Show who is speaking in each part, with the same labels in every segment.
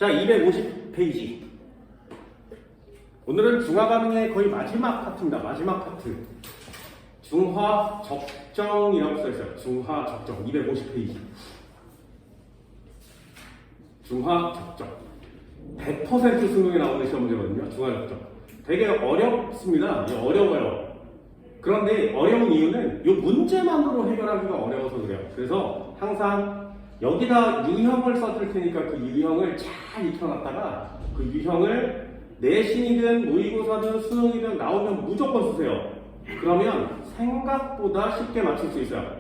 Speaker 1: 자, 250페이지. 오늘은 중화 반응의 거의 마지막 파트입니다. 마지막 파트. 중화 적정이라고 써있어요. 중화 적정. 250페이지. 중화 적정. 100% 수능에 나오는 시험 문제거든요. 중화 적정. 되게 어렵습니다. 어려워요. 그런데 어려운 이유는 이 문제만으로 해결하기가 어려워서 그래요. 그래서 항상 여기다 유형을 써줄 테니까 그 유형을 잘 익혀놨다가 그 유형을 내신이든 모의고사든 수능이든 나오면 무조건 쓰세요. 그러면 생각보다 쉽게 맞출 수 있어요.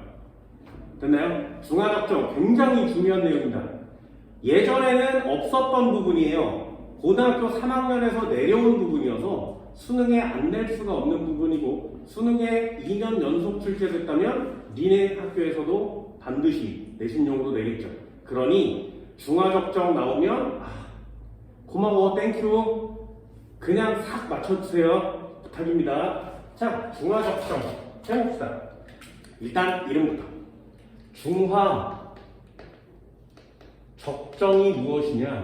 Speaker 1: 됐나요? 중화적정 굉장히 중요한 내용입니다. 예전에는 없었던 부분이에요. 고등학교 3학년에서 내려온 부분이어서 수능에 안 낼 수가 없는 부분이고 수능에 2년 연속 출제됐다면 니네 학교에서도 반드시 내신용으로 내겠죠. 그러니 중화적정 나오면 고마워 땡큐 그냥 싹 맞춰주세요 부탁입니다. 자, 중화적정 해봅시다. 일단 이름부터 중화적정이 무엇이냐.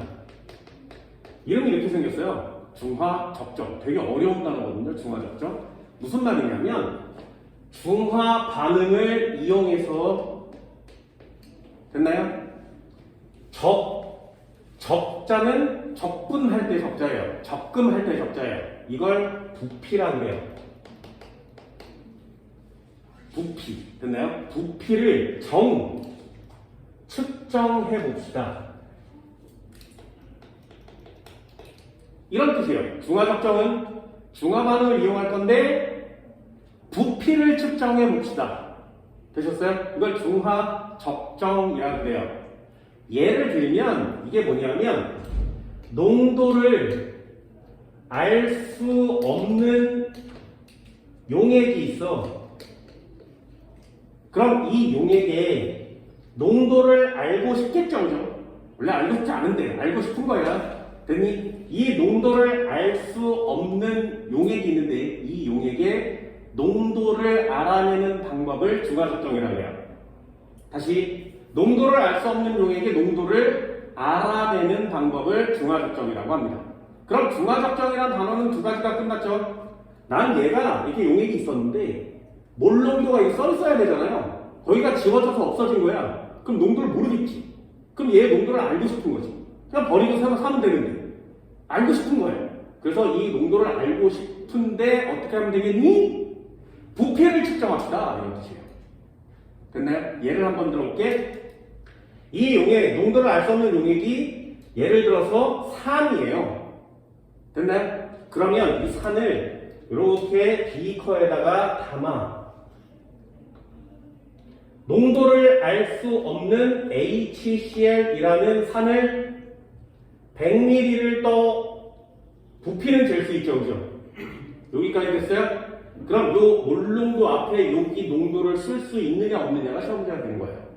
Speaker 1: 이름이 이렇게 생겼어요. 중화적정. 되게 어려운 단어거든요. 중화적정. 무슨 말이냐면 중화 반응을 이용해서 됐나요? 적자는 적분할 때 적자예요. 적금할 때 적자예요. 이걸 부피라고 해요. 부피. 됐나요? 부피를 측정해 봅시다. 이런 뜻이에요. 중화적정은 중화 반응을 이용할 건데 부피를 측정해 봅시다. 되셨어요? 이걸 중화적정이라고 해요. 예를 들면 이게 뭐냐면 농도를 알 수 없는 용액이 있어. 그럼 이 용액의 농도를 알고 싶겠죠, 그죠? 원래 알고 싶지 않은데 알고 싶은 거야. 됐니? 이 농도를 알 수 없는 용액이 있는데 이 용액의 농도를 알아내는 방법을 중화적정이라고 해요. 다시 농도를 알 수 없는 용액의 농도를 알아내는 방법을 중화적정이라고 합니다. 그럼 중화적정이라는 단어는 두 가지가 끝났죠. 난 얘가 이렇게 용액이 있었는데 몰 농도가 써 있어야 되잖아요. 거기가 지워져서 없어진 거야. 그럼 농도를 모르겠지. 그럼 얘 농도를 알고 싶은 거지. 그냥 버리고 사면 되는데 알고 싶은 거예요. 그래서 이 농도를 알고 싶은데 어떻게 하면 되겠니? 부피를 측정합시다. 이런 뜻이에요. 됐나요? 예를 한번 들어볼게. 이 용액, 농도를 알 수 없는 용액이 예를 들어서 산이에요. 됐나요? 그러면 이 산을 이렇게 비커에다가 담아 농도를 알 수 없는 HCl이라는 산을 100ml를 부피는 잴 수 있죠, 그죠? 여기까지 됐어요? 그럼 요 몰농도 앞에 여기 농도를 쓸 수 있느냐 없느냐가 시험 문제가 되는 거예요.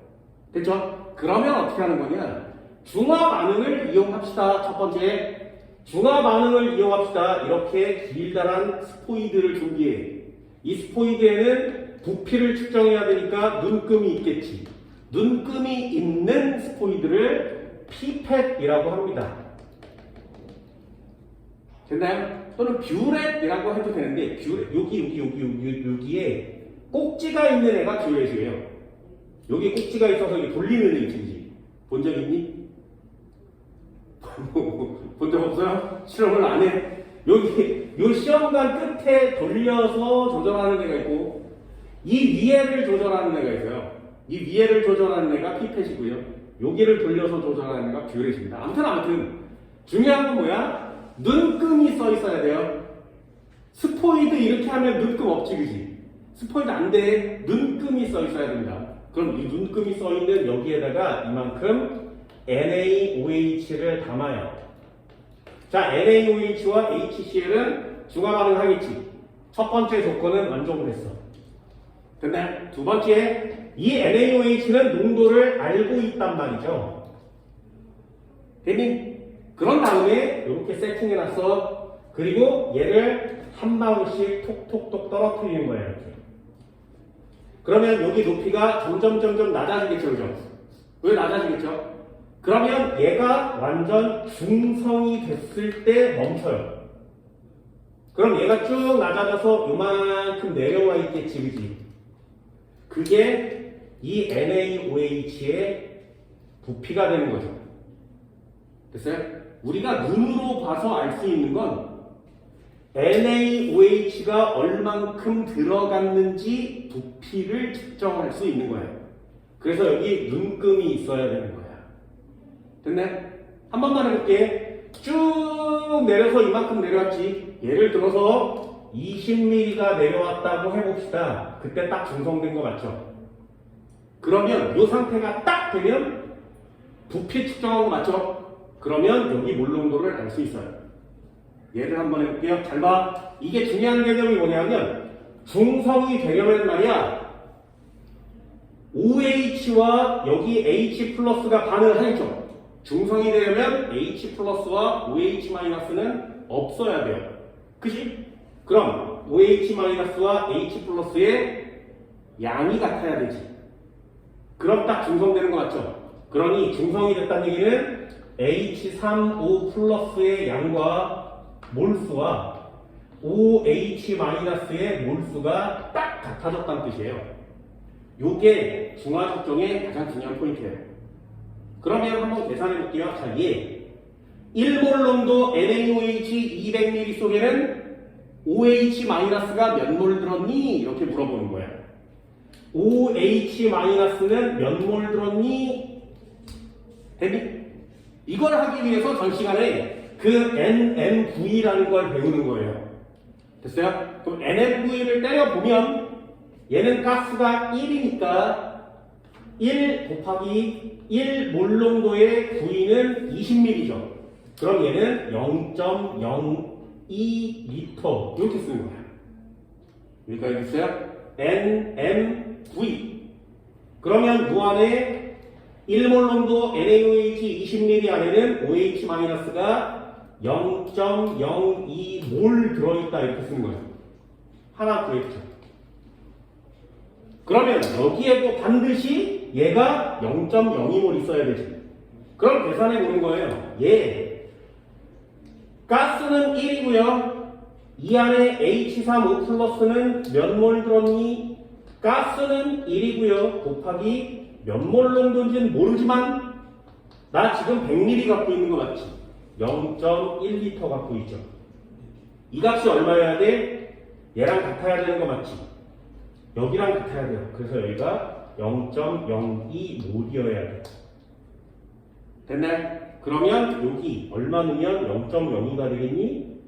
Speaker 1: 됐죠? 그러면 어떻게 하는 거냐? 중화 반응을 이용합시다. 첫 번째, 중화 반응을 이용합시다. 이렇게 길다란 스포이드를 준비해. 이 스포이드에는 부피를 측정해야 되니까 눈금이 있겠지. 눈금이 있는 스포이드를 피펫이라고 합니다. 됐나요? 또는 뷰렛이라고 해도 되는데 여기에 꼭지가 있는 애가 뷰렛이에요. 여기 꼭지가 있어서 이게 돌리는 애 있지. 본 적 있니? 본 적 없어요? 실험을 안 해? 요 시험관 끝에 돌려서 조절하는 애가 있고 이 위에를 조절하는 애가 있어요. 이 위에를 조절하는 애가 피펫이고요. 여기를 돌려서 조절하는 애가 뷰렛입니다. 아무튼 중요한 건 뭐야? 눈금이 써 있어야 돼요. 스포이드 이렇게 하면 눈금 없지, 그지? 스포이드 안 돼. 눈금이 써 있어야 됩니다. 그럼 이 눈금이 써 있는 여기에다가 이만큼 NaOH를 담아요. 자, NaOH와 HCl은 중화 반응하겠지. 첫 번째 조건은 만족을 했어. 됐나요? 두 번째, 이 NaOH는 농도를 알고 있단 말이죠. 됐니? 그런 다음에 이렇게 세팅해놨어. 그리고 얘를 한 방울씩 톡톡톡 떨어뜨리는 거예요. 이렇게. 그러면 여기 높이가 점점 낮아지겠죠, 그죠? 왜 낮아지겠죠? 그러면 얘가 완전 중성이 됐을 때 멈춰요. 그럼 얘가 쭉 낮아져서 요만큼 내려와 있겠지, 그지? 그게 이 NaOH의 부피가 되는 거죠. 됐어요? 우리가 눈으로 봐서 알 수 있는 건 NaOH가 얼만큼 들어갔는지 부피를 측정할 수 있는 거예요. 그래서 여기 눈금이 있어야 되는 거야. 됐네? 한 번만 해볼게. 쭉 내려서 이만큼 내려왔지. 예를 들어서 20mm가 내려왔다고 해봅시다. 그때 딱 중성된 거 맞죠? 그러면 이 상태가 딱 되면 부피 측정한 거 맞죠? 그러면 여기 물 농도를 알 수 있어요. 예를 한번 해볼게요. 잘 봐. 이게 중요한 개념이 뭐냐면 중성이 되려면 말이야 OH와 여기 H 플러스가 가능하죠. 중성이 되려면 H 플러스와 OH 마이너스는 없어야 돼요. 그치? 그럼 OH 마이너스와 H 플러스의 양이 같아야 되지. 그럼 딱 중성되는 거 맞죠? 그러니 중성이 됐다는 얘기는 H3O 플러스의 양과 몰수와 OH 마이너스의 몰수가 딱 같아졌다는 뜻이에요. 요게 중화적정의 가장 중요한 포인트예요. 그러면 한번 계산해 볼게요. 자, 얘 1몰 농도 NaOH 200ml 속에는 OH-가 몇 몰 들었니? 이렇게 물어보는 거야. OH-는 몇 몰 들었니? 됐니? 이걸 하기 위해서 전 시간에 그 NMV라는 걸 배우는 거예요. 됐어요? 그럼 NMV를 때려보면 얘는 가스가 1이니까 1 곱하기 1 몰농도의 V는 20ml죠. 그럼 얘는 0.02L 이렇게 쓰는 거야. 여기까지 됐어요? NMV. 그러면 요 안에 1몰 농도 NaOH 20ml 안에는 OH-가 0.02몰 들어있다 이렇게 쓰는 거예요. 하나 구했죠. 그러면 여기에도 반드시 얘가 0.02몰 있어야 되지. 그럼 계산해 보는 거예요. 얘 가스는 1이고요. 이 안에 H3O 플러스는 몇 몰 들었니? 가스는 1이고요. 곱하기 몇 몰 농도인지는 모르지만 나 지금 100ml 갖고 있는 거 맞지? 0.1L 갖고 있죠. 이 값이 얼마여야 돼? 얘랑 같아야 되는 거 맞지? 여기랑 같아야 돼요. 그래서 여기가 0.02몰이어야 돼. 됐나요? 그러면 여기 얼마 넣으면 0.02가 되겠니?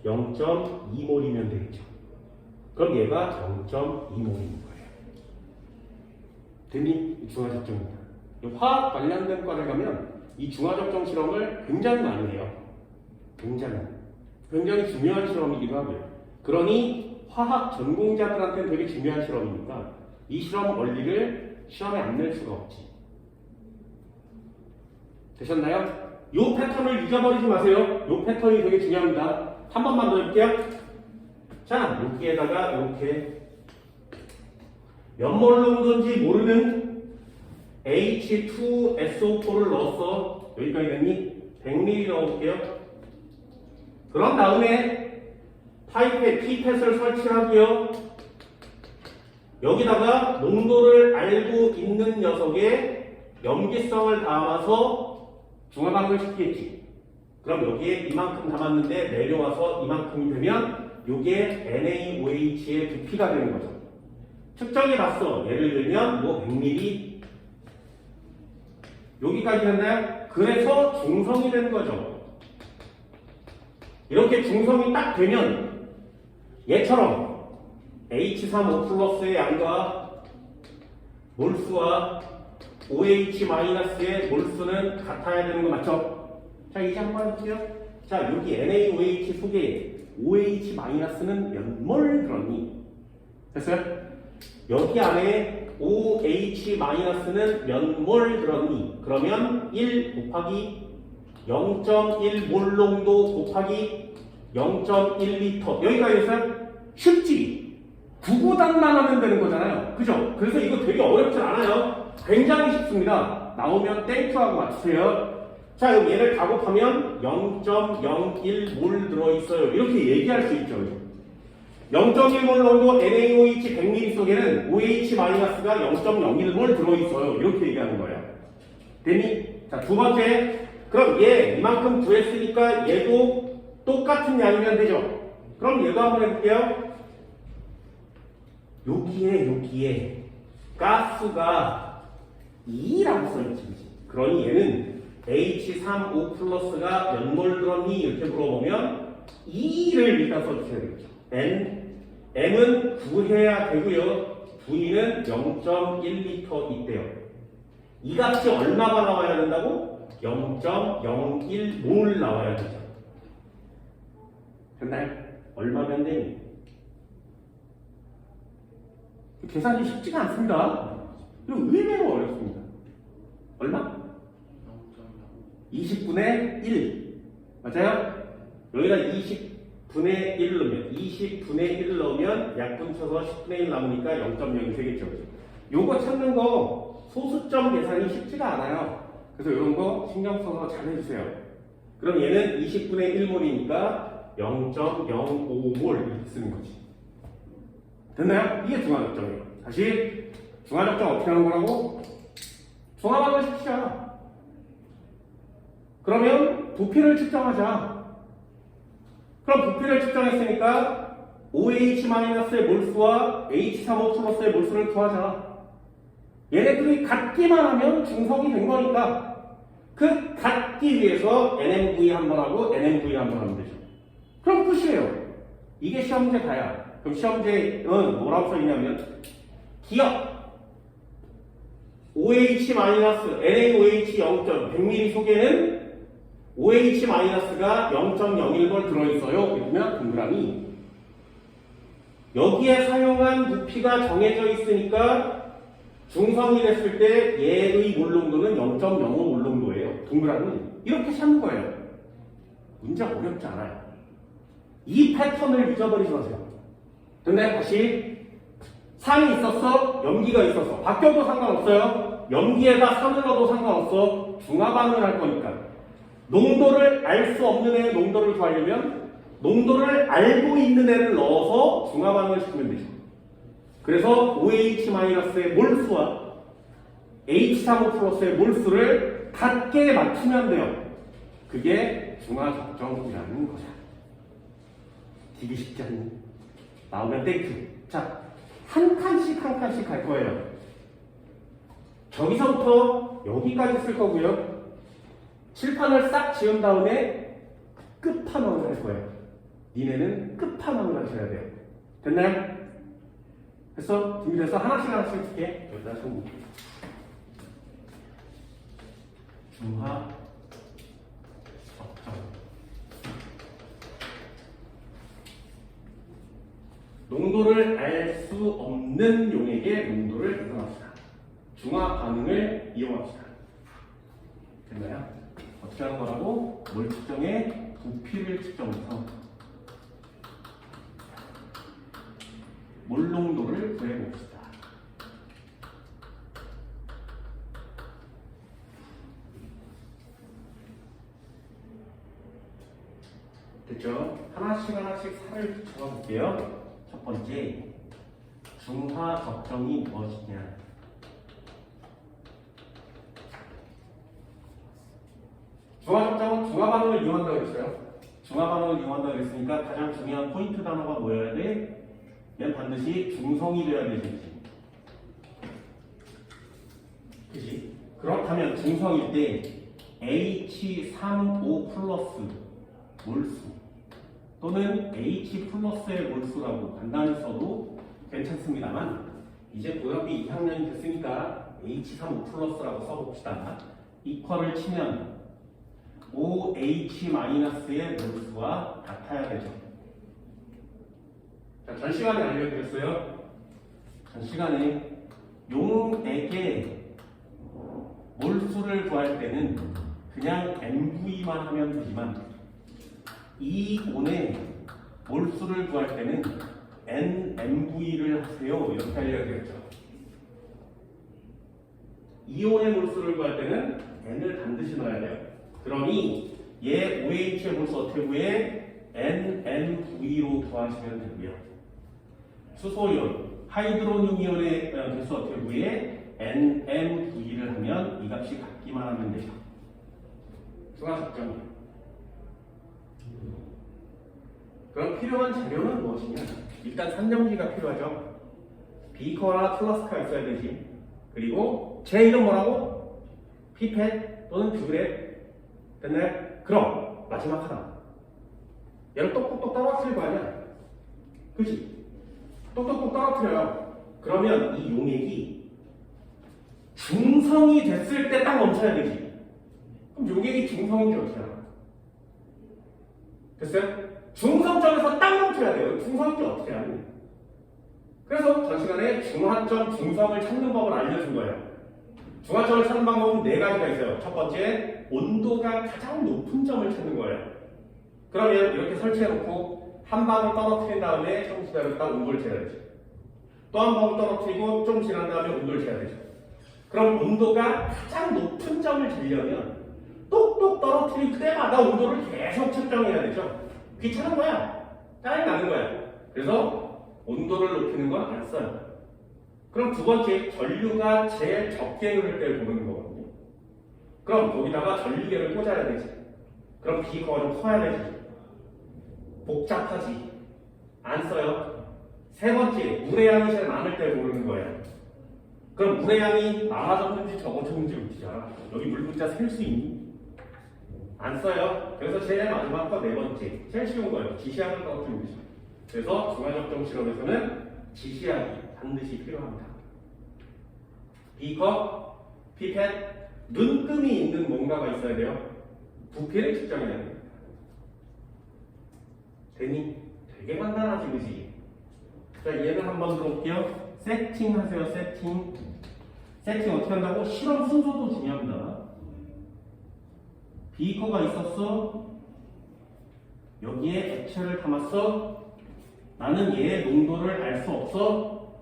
Speaker 1: 0.2몰이면 되겠죠. 그럼 얘가 0.2몰인 거예요. 됐니? 중화적정입니다. 화학 관련된 과를 가면 이 중화적정 실험을 굉장히 많이 해요. 굉장히 중요한 실험이기도 하고요. 그러니 화학 전공자들한테는 되게 중요한 실험이니까 이 실험 원리를 시험에 안 낼 수가 없지. 되셨나요? 요 패턴을 잊어버리지 마세요. 요 패턴이 되게 중요합니다. 한 번만 더 해볼게요. 자, 여기에다가 이렇게 몇 몰 농도인지 모르는 H2SO4를 넣었어. 여기까지 됐니? 100ml 넣어볼게요. 그런 다음에 파이프에 피펫을 설치하고요. 여기다가 농도를 알고 있는 녀석의 염기성을 담아서 중화방을 시키겠지. 그럼 여기에 이만큼 담았는데 내려와서 이만큼이 되면 이게 NaOH의 부피가 되는 거죠. 측정해 봤어. 예를 들면 뭐 100ml 여기까지 했나요? 그래서 중성이 되는 거죠. 이렇게 중성이 딱 되면 얘처럼 H3O 플러스의 양과 몰수와 OH-의 몰수는 같아야 되는 거 맞죠? 자, 이제 한번 해볼게요. 자, 여기 NaOH 속에 OH-는 몇 몰 들었니? 됐어요? 여기 안에 OH-는 몇 몰 들었니? 그러면 1 곱하기 0.1몰 농도 곱하기 0.1L 여기까지 됐어요? 쉽지? 구구단만 하면 되는 거잖아요. 그죠? 그래서 이거 되게 어렵지 않아요. 굉장히 쉽습니다. 나오면 땡큐하고 맞추세요. 자, 그럼 얘를 다 곱하면 0.01몰 들어있어요. 이렇게 얘기할 수 있죠. 0.1몰 농도 NaOH 100ml 속에는 OH-가 0.01몰 들어있어요. 이렇게 얘기하는 거예요. 됐니? 자, 두 번째. 그럼 얘 이만큼 구했으니까 얘도 똑같은 양이면 되죠. 그럼 얘도 한번 해볼게요. 여기에 가스가 2라고 써있지. 그러니 얘는 H3O 플러스가 몇 몰 들었니? 이렇게 물어보면 2를 일단 써주셔야 되겠죠. M은 구해야 되고요. V는 0.1L 있대요. 이 값이 얼마가 나와야 된다고? 0.01몰 나와야 되죠. 됐나요? 얼마면 되니? 계산이 쉽지가 않습니다. 그리고 의외로 어렵습니다. 얼마? 20분의 1. 맞아요? 여기다 20분의 1 넣으면, 20분의 1 넣으면 약분 쳐서 10분의 1 남으니까 0.0이 되겠죠. 요거 찾는 거 소수점 계산이 쉽지가 않아요. 그래서 이런 거 신경 써서 잘 해주세요. 그럼 얘는 20분의 1몰이니까 0.05몰 이렇게 쓰는 거지. 됐나요? 이게 중화적정이에요. 다시 중화적정 어떻게 하는 거라고? 중화반응을 시키자. 그러면 부피를 측정하자. 그럼 부피를 측정했으니까 OH-의 몰수와 H3O 플러스의 몰수를 구하자. 얘네들이 같기만 하면 중성이 된 거니까 그 같기 위해서 NMV 한번 하고 NMV 한번 하면 되죠. 그럼 끝이에요. 이게 시험제 다야. 그럼 시험제는 뭐라고 써있냐면 기억 OH-NaOH 0.100ml 속에는 OH-가 0.01몰 들어있어요. 이러면 동그라미 여기에 사용한 부피가 정해져 있으니까 중성이 됐을 때 얘의 몰농도는 0.05몰농도예요. 동그라미 이렇게 찾는 거예요. 문제 어렵지 않아요. 이 패턴을 잊어버리지 마세요. 근데 다시 산이 있었어, 염기가 있었어. 바뀌어도 상관없어요. 염기에다 산을 넣어도 상관없어. 중화반응을 할 거니까. 농도를 알 수 없는 애의 농도를 구하려면 농도를 알고 있는 애를 넣어서 중화반응을 시키면 되죠. 그래서 OH-의 몰수와 H3O 플러스의 몰수를 같게 맞추면 돼요. 그게 중화적정이라는 거죠. 되게 쉽지 않니? 나오면 땡큐. 자, 한 칸씩 할 거예요. 저기서부터 여기까지 쓸 거고요. 칠판을 싹 지은 다음에 끝판왕을 할 거예요. 니네는 끝판왕을 하셔야 돼요. 됐나요? 됐어? 준비돼서 하나씩 줄게. 여기다 손. 중화 적정. 농도를 알 수 없는 용액의 농도를 계산합시다. 중화 반응을 이용합시다. 됐나요? 어떻게 하는 거라고? 몰 측정에 부피를 측정해서 몰 농도를 구해봅시다. 됐죠? 하나씩 살을 적어볼게요. 첫 번째, 중화 적정이 무엇이냐? 중화 적정은 중화 반응을 이용한다고 했어요. 중화 반응을 이용한다고 했으니까 가장 중요한 포인트 단어가 뭐여야 돼? 얘는 반드시 중성이 되어야 되지. 그치? 그렇다면 중성일 때 H3O 플러스 몰수 또는 H 플러스의 몰수라고 간단히 써도 괜찮습니다만 이제 고역이 2학년이 됐으니까 H3O 플러스라고 써봅시다. 이퀄을 치면 OH-의 몰수와 같아야 되죠. 자, 전 시간에 알려드렸어요. 전 시간에 용액의 몰수를 구할 때는 그냥 MV만 하면 되지만 이 온의 몰수를 구할 때는 NMV를 하세요. 이렇게 알려드렸죠. 이온의 몰수를 구할 때는 N을 반드시 넣어야 돼요. 그러니 얘 OH의 몰수 어떻게 구해? NMV로 구하시면 되고요. 수소이온, 하이드로늄이온의 개수 어떻게 구해? NMV를 하면 이 값이 같기만 하면 되죠. 중화석정이에요. 그럼 필요한 재료는 무엇이냐? 일단 산정지가 필요하죠. 비커나 플라스크가 있어야 되지. 그리고 제 이름 뭐라고? 피펫 또는 뷰렛. 됐나요? 그럼 마지막 하나. 얘를 똑똑똑 떨어뜨릴 거 아니야? 그치? 똑똑똑 떨어뜨려요. 그러면 이 용액이 중성이 됐을 때 딱 멈춰야 되지. 그럼 용액이 중성인지 어떻게 알아? 됐어요? 중성점에서 딱 멈춰야 돼요. 중성인지 어떻게 하니? 그래서 전 시간에 중화점, 중성을 찾는 법을 알려준 거예요. 중화점을 찾는 방법은 네 가지가 있어요. 첫 번째, 온도가 가장 높은 점을 찾는 거예요. 그러면 이렇게 설치해놓고 한 방울 떨어뜨린 다음에 좀 기다렸다 온도를 재야 되죠. 또 한 방울 떨어뜨리고 좀 지난 다음에 온도를 재야 되죠. 그럼 온도가 가장 높은 점을 재려면 똑똑 떨어뜨릴 때마다 온도를 계속 측정해야 되죠. 귀찮은 거야. 짜증 나는 거야. 그래서 온도를 높이는 건 안 써요. 그럼 두 번째, 전류가 제일 적게 흐를 때 보는 거거든요. 그럼 거기다가 전류계를 꽂아야 되지. 그럼 비거가 좀 커야 되지. 복잡하지. 안 써요. 세 번째, 물의 양이 제일 많을 때 모르는 거예요. 그럼 물의 양이 많아졌는지 적어졌는지 어떻게 알아? 여기 물 문자 셀 수 있니? 안 써요. 그래서 제일 마지막 거 네 번째, 제일 쉬운 거예요. 지시약을 떨어뜨리는 거죠. 그래서 중화적정 실험에서는 지시약이 반드시 필요합니다. 비커, 피펫, 눈금이 있는 뭔가가 있어야 돼요. 부피를 측정해야 됩니다. 되니? 되게 간단하지, 그지? 자, 얘는 한번 들어볼게요. 세팅하세요, 세팅. 세팅 어떻게 한다고? 실험 순서도 중요합니다. 비커가 있었어. 여기에 액체를 담았어. 나는 얘의 농도를 알 수 없어.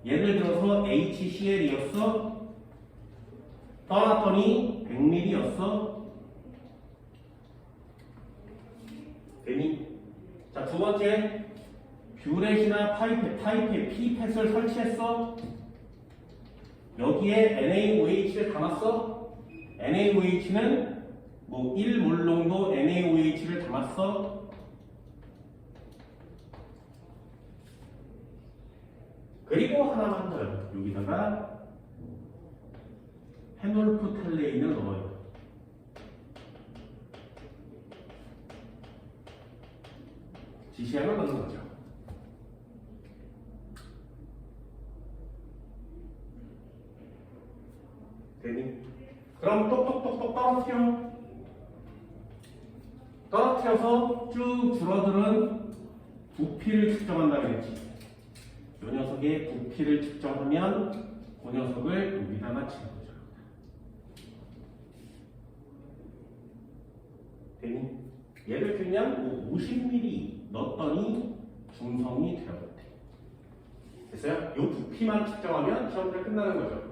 Speaker 1: 예를 들어서 HCl이었어. 떠났더니 100ml였어. 되니? 자, 두 번째. 뷰렛이나 파이프에 피펫을 설치했어. 여기에 NaOH를 담았어. NaOH는 뭐 1몰 농도 NaOH를 담았어. 그리고 하나만 더요. 여기다가 페놀프탈레인을 넣어요. 지시약을 넣는 거죠. 되니? 그럼 똑똑똑똑 떨어뜨려. 떨어뜨려서 쭉 줄어드는 부피를 측정한다고 했지. 이 녀석의 부피를 측정하면 그 녀석을 여기다 맞추는 거죠. 되니? 예를 들면 50ml 넣었더니 중성이 되었대. 됐어요? 이 부피만 측정하면 시험이 끝나는 거죠.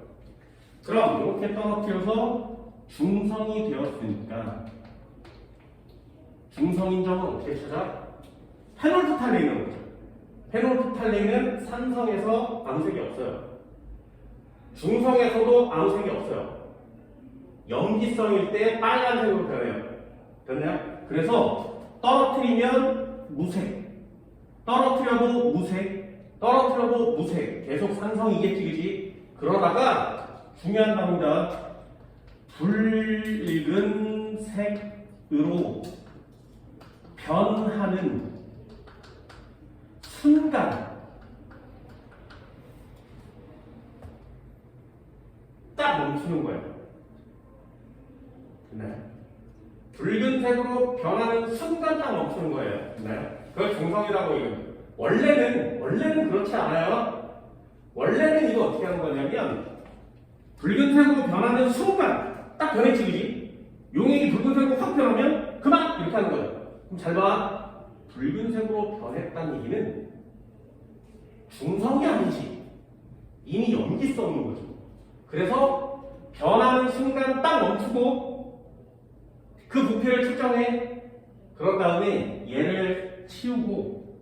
Speaker 1: 그럼 이렇게 떨어뜨려서 중성이 되었으니까 중성인 점은 어떻게 찾아? 페놀프탈레인으로 보죠. 페놀프탈레인은 산성에서 암색이 없어요. 중성에서도 암색이 없어요. 염기성일 때 빨간색으로 변해요. 됐나요? 그래서 떨어뜨리면 무색, 떨어뜨려도 무색, 떨어뜨려도 무색. 계속 산성이겠지, 그지? 그러다가 중요한 겁니다. 붉은 색으로 변하는 순간 딱 멈추는 거예요. 네. 붉은색으로 변하는 순간 딱 멈추는 거예요. 네. 그걸 중성이라고 해요. 원래는 그렇지 않아요. 원래는 이거 어떻게 하는 거냐면 붉은색으로 변하는 순간 딱 변했지, 그지? 용액이 붉은색으로 확 변하면 그만! 이렇게 하는 거예요. 그럼 잘 봐. 붉은색으로 변했다는 얘기는 중성이 아니지. 이미 염기성인 거죠. 그래서 변하는 순간 딱 멈추고 그 부피를 측정해. 그런 다음에 얘를 치우고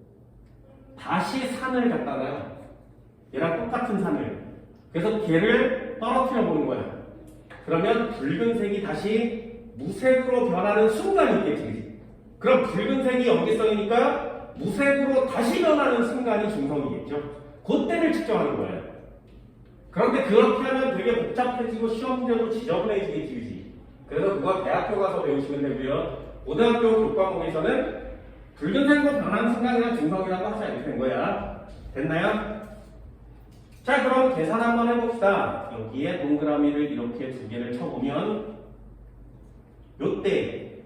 Speaker 1: 다시 산을 갖다가 얘랑 똑같은 산을, 그래서 걔를 떨어뜨려 보는 거야. 그러면 붉은색이 다시 무색으로 변하는 순간이 있겠지. 그럼 붉은색이 염기성이니까 무색으로 다시 변하는 순간이 중성이겠죠. 그때를 측정하는 거예요. 그런데 그렇게 하면 되게 복잡해지고 시험적으로 지저분해지겠지, 그지? 그래서 그거 대학교 가서 배우시면 되고요. 고등학교 교과목에서는 붉은색으로 변하는 순간이나 중성이라고 하자 이렇게 된 거야. 됐나요? 자, 그럼 계산 한번 해봅시다. 여기에 동그라미를 이렇게 두 개를 쳐보면 요때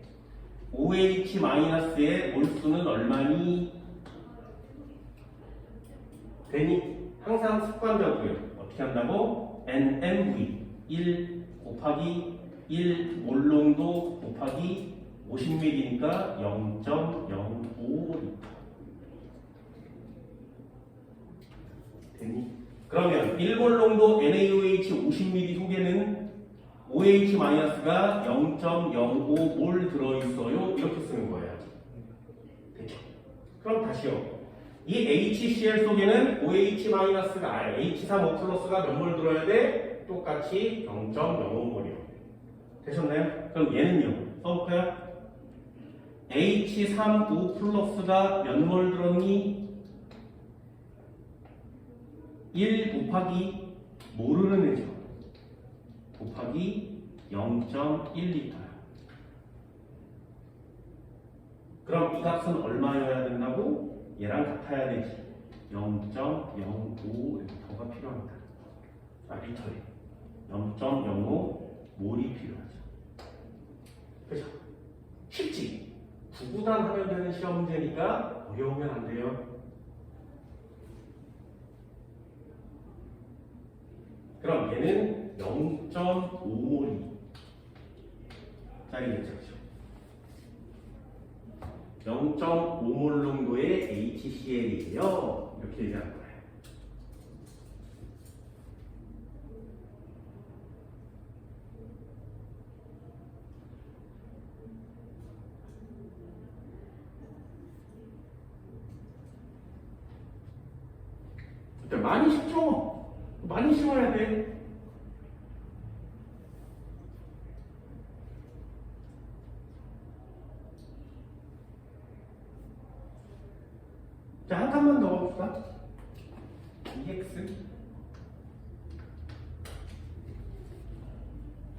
Speaker 1: OH-의 몰수는 얼마니? 되니? 항상 습관적으로 어떻게 한다고? NMV 1 곱하기 1 몰농도 곱하기 50ml니까 0.05L 되니? 그러면 1몰농도 NaOH 50ml 속에는 OH-가 0.05몰 들어있어요. 이렇게 쓰는 거예요. 됐죠? 그럼 다시요. 이 HCl 속에는 OH-가 H3O+가 몇 몰 들어야 돼? 똑같이 0.05몰이요. 되셨나요? 그럼 얘는요. 써볼까요? H3O+가 몇 몰 들었니? 1 곱하기 모르는 애죠. 곱하기 0.1L. 그럼 이 값은 얼마여야 된다고? 얘랑 같아야 되지. 0.05L가 필요합니다. 아, 리터에 0.05몰이 필요하죠. 그죠? 쉽지? 구구단 하면 되는 시험 문제니까 어려우면 안 돼요. 그럼 얘는 0.5몰이 짜리겠죠. 0.5몰 정도의 HCl이에요. 이렇게 얘기하는 거예요. 많이 쉽죠? 많이 심어야 돼. 자, 한 칸만 더 봅시다. EX.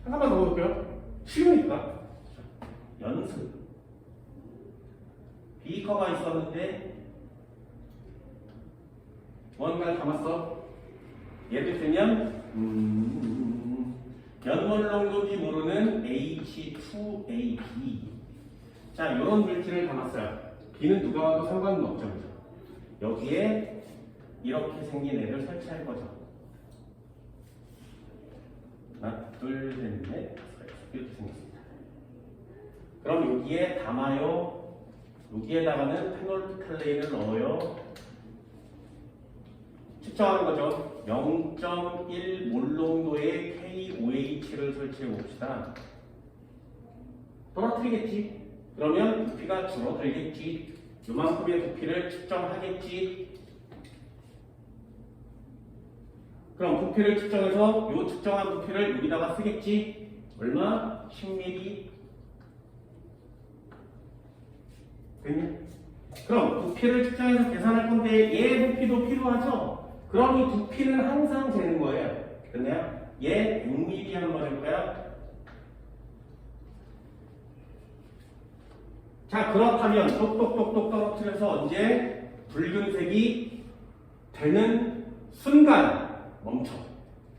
Speaker 1: 한 칸만 더 볼게요. 쉬우니까. 연습. 비커가 있었는데, 뭔가를 담았어. 예를 들면, 연몰농도인지 모르는 H2AB. 자, 이런 물질을 담았어요. B는 누가 와도 상관은 없죠. 그죠? 여기에 이렇게 생긴 애를 설치할 거죠. 하나, 둘, 셋, 넷, 이렇게 생겼습니다. 그럼 여기에 담아요. 여기에다가는 페놀프탈레인을 넣어요. 측정하는 거죠. 0.1 몰농도의 KOH를 설치해 봅시다. 떨어뜨리겠지? 그러면 부피가 줄어들겠지. 요만큼의 부피를 측정하겠지. 그럼 부피를 측정해서 요 측정한 부피를 여기다가 쓰겠지. 얼마? 10ml. 됐냐? 그럼 부피를 측정해서 계산할 건데 얘 부피도 필요하죠? 그럼 이 부피는 항상 되는 거예요. 됐나요? 얘 6mm 한번 해볼까요? 자, 그렇다면 똑똑똑똑 떨어뜨려서 언제 붉은색이 되는 순간 멈춰.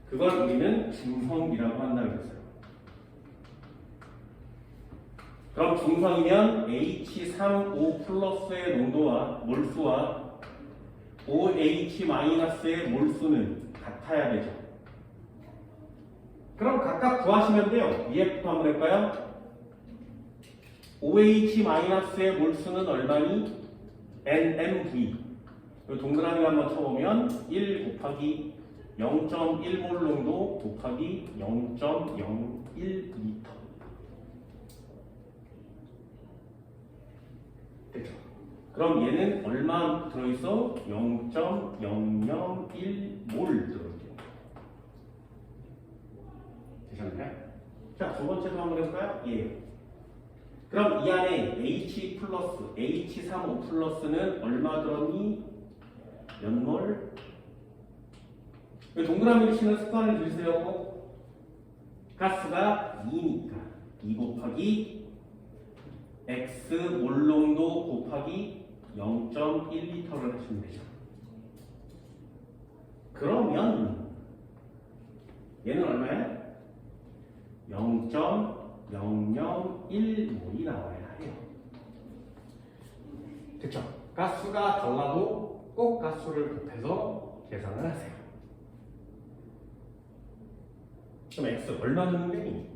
Speaker 1: 그걸 우리는 중성이라고 한다고 했어요. 그럼 중성이면 H3O+의 농도와 몰수와 OH-의 몰수는 같아야 되죠. 그럼 각각 구하시면 돼요. EF도 한번 할까요? OH-의 몰수는 얼마니? NMV. 동그라미 한번 쳐보면 1 곱하기 0.1몰 농도 곱하기 0.01리터. 됐죠? 그럼 얘는 얼마 들어있어? 0.001몰 들어있죠. 되셨나요? 자, 두 번째도 한번 해볼까요? 예. 그럼 이 안에 H 플러스, H35 플러스는 얼마 들었니? 몇 몰? 동그라미를 치는 습관을 들으세요. 가스가 2니까 2 곱하기 X 몰농도 곱하기 0.1리터를 하시면 되죠. 그러면 얘는 얼마야? 0.001몰이 나와야 해요. 됐죠? 가스가 달라도 꼭 가스를 곱해서 계산을 하세요. 그럼 X 얼마 넣는 데니?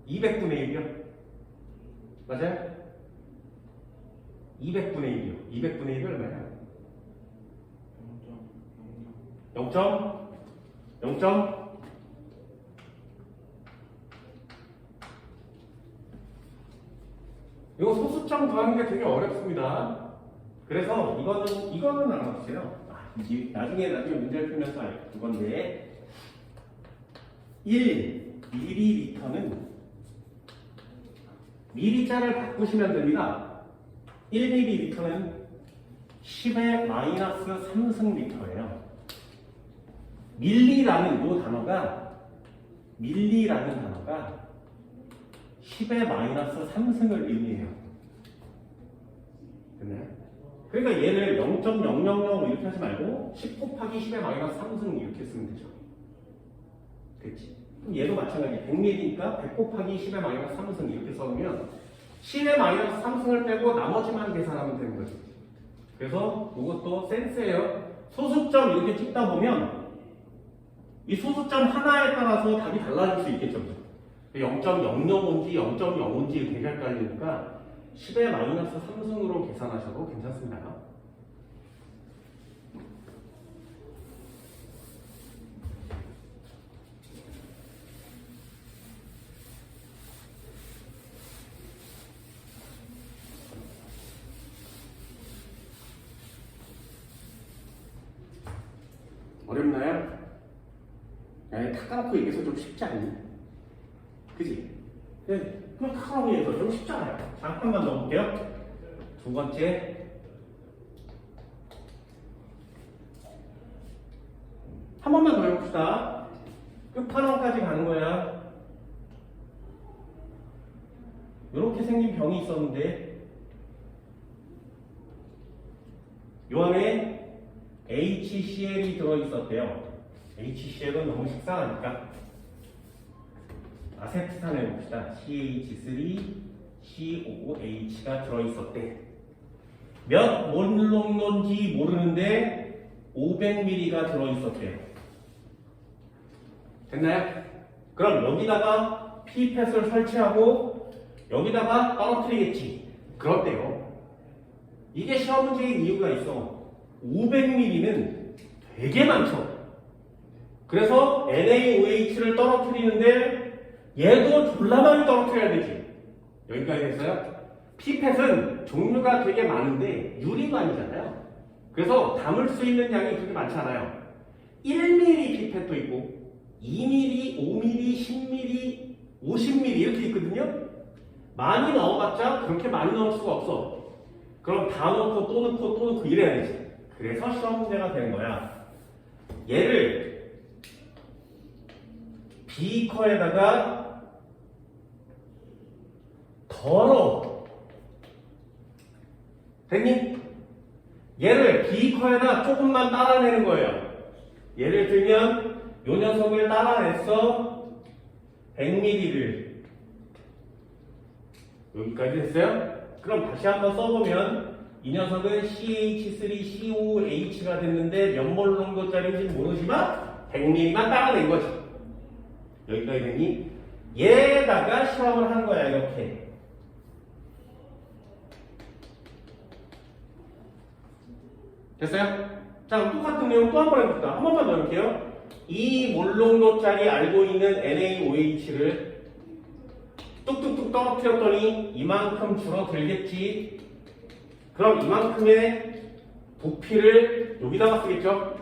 Speaker 1: (200분의 1이요) 맞아요? 200분의 1이요. 200분의 1이 얼마야? 0. 이거 소수점 구하는 게 되게 어렵습니다. 그래서 이거는 알아보세요. 나중에 문제를 풀면서 알 건데 1ml는 미리자를 바꾸시면 됩니다. 1ml는 10의 마이너스 3승리터예요. 밀리라는 이 단어가 10의 마이너스 3승을 의미해요. 됐나요? 그러니까 얘를 0.000으로 이렇게 하지 말고 10 곱하기 10의 마이너스 3승 이렇게 쓰면 되죠. 됐지? 그럼 얘도 마찬가지. 100ml니까 100 곱하기 10의 마이너스 3승 이렇게 써놓으면 10의 마이너스 3승을 빼고 나머지만 계산하면 되는 거죠. 그래서 이것도 센스예요. 소수점 이렇게 찍다 보면 이 소수점 하나에 따라서 답이 달라질 수 있겠죠. 0.005인지 0.05인지 되게 헷갈리니까 10의 마이너스 3승으로 계산하셔도 괜찮습니다. 어렵나요? 탁 까놓고 얘기해서 좀 쉽지 않니? 그지? 그냥 탁 까놓고 얘기해서 좀 쉽잖아요. 잠깐만 넣어볼게요. 두 번째. 한 번만 더 해봅시다. 끝판왕까지 가는 거야. 이렇게 생긴 병이 있었는데 요 안에 HCl이 들어있었대요. HCl은 너무 식상하니까 아세트산을 해봅시다. CH3COOH가 들어있었대. 몇 몰농도인지 모르는데 500ml가 들어있었대요. 됐나요? 그럼 여기다가 피펫을 설치하고 여기다가 떨어뜨리겠지. 그렇대요. 이게 시험 문제인 이유가 있어. 500ml는 되게 많죠. 그래서 NaOH를 떨어뜨리는데 얘도 졸라 많이 떨어뜨려야 되지. 여기까지 됐어요? 피펫은 종류가 되게 많은데 유리관이잖아요. 그래서 담을 수 있는 양이 그렇게 많잖아요. 1mm 피펫도 있고 2mm, 5mm, 10mm, 50mm 이렇게 있거든요. 많이 넣어봤자 그렇게 많이 넣을 수가 없어. 그럼 다 넣고 또 넣고 또 넣고 이래야 되지. 그래서 시험 문제가 되는 거야. 얘를 비커에다가 덜어. 됐니? 얘를 비커에다 조금만 따라내는 거예요. 예를 들면 요 녀석을 따라냈어. 100ml를 여기까지 됐어요? 그럼 다시 한번 써보면 이 녀석은 CH3COOH가 됐는데 몇 몰 농도짜리인지 모르지만 100ml만 따라낸 거지. 여기까지 되니 얘에다가 실험을 한 거야, 이렇게. 됐어요? 자, 그럼 똑같은 내용 또 한 번 해봅시다. 한 번만 더 해볼게요. 이 몰농도짜리 알고 있는 NaOH를 뚝뚝뚝 떨어뜨렸더니 이만큼 줄어들겠지. 그럼 이만큼의 부피를 여기다가 쓰겠죠?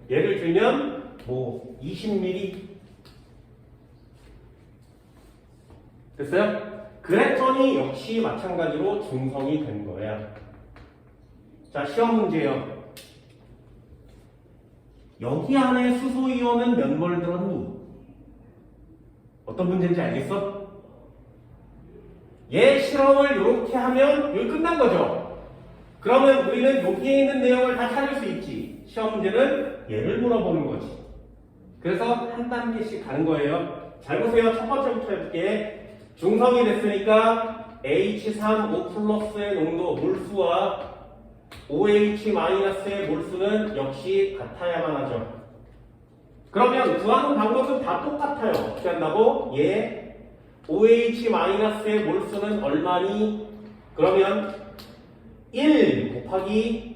Speaker 1: 예를 들면 뭐 20mm 됐어요? 그랬더니 역시 마찬가지로 중성이 된 거야. 자, 시험 문제요. 여기 안에 수소이온은 몇 몰 들었니? 어떤 문제인지 알겠어? 얘 실험을 이렇게 하면 여기 끝난 거죠? 그러면 우리는 여기에 있는 내용을 다 찾을 수 있지. 시험 문제는 얘를 물어보는 거지. 그래서 한 단계씩 가는 거예요. 잘 보세요. 첫 번째부터 해볼게. 중성이 됐으니까 H3O 플러스의 농도 몰수와 OH-의 몰수는 역시 같아야만 하죠. 그러면 구하는 방법은 다 똑같아요. 어떻게 한다고? 얘 OH-의 몰수는 얼마니? 그러면 1 곱하기